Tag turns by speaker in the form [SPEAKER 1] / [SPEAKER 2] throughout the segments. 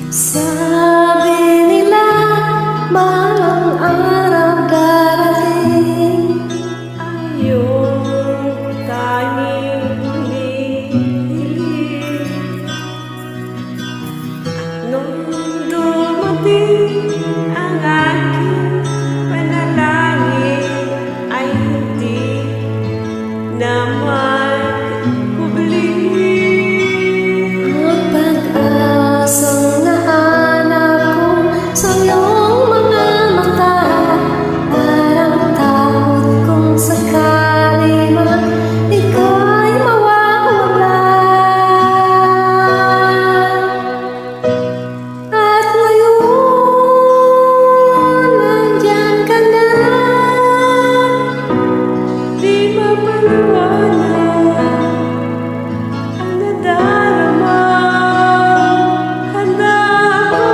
[SPEAKER 1] Sabi nila, balang araw darating ang iyong tanging hinihiling. Nung dumating ang aking panalangin, ay hindi naman kubli. Ang pag-asang nahanap ko sa iyong mga mata, parang takot kung sakali man ika'y mawawala. At ngayon, nandyan ka na, di mapaliwanag ang nadarama. Handa ako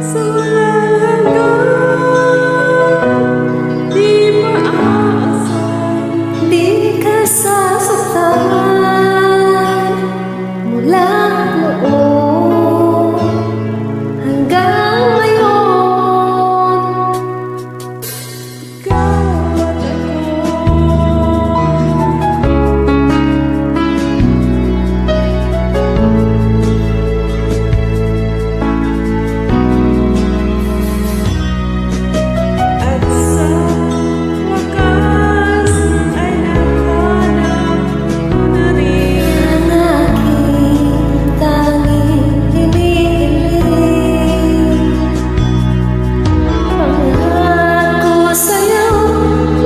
[SPEAKER 1] sa walang hanggan, di maaasahan, di ka sasaktan. Mula noon hanggang ngayon, ikaw at at sa wakas ay nahanap ko na rin ang aking tanging hinihiling. Pangako ko sa'yo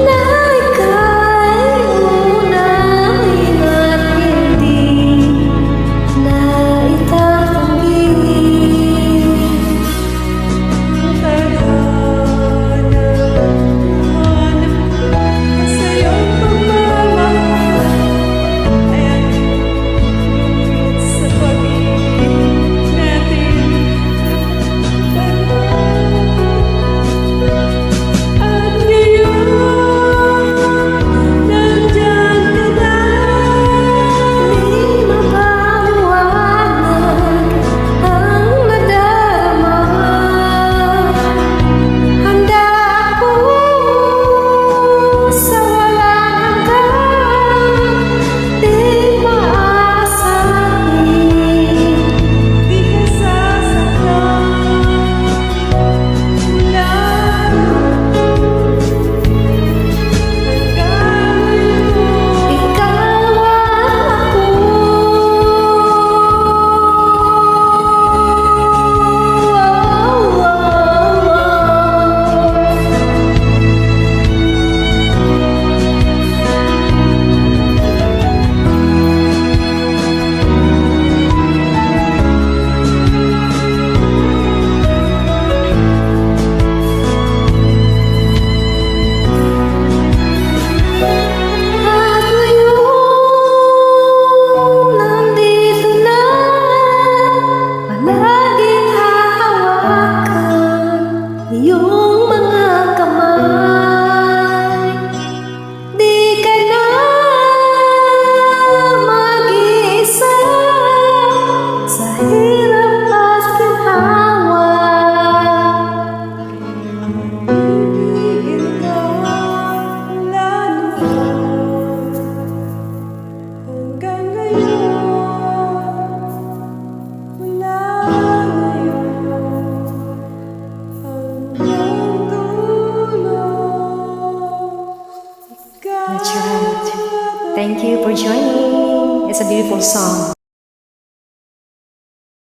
[SPEAKER 1] na ika'y unahin at hindi na itatanggi. Iyong mga kamay, di ka na mag-iisa sa hirap at ginhawa. Ibigin ka lalo hanggang ngayon, mula
[SPEAKER 2] That's right. Thank you for joining. It's a beautiful song.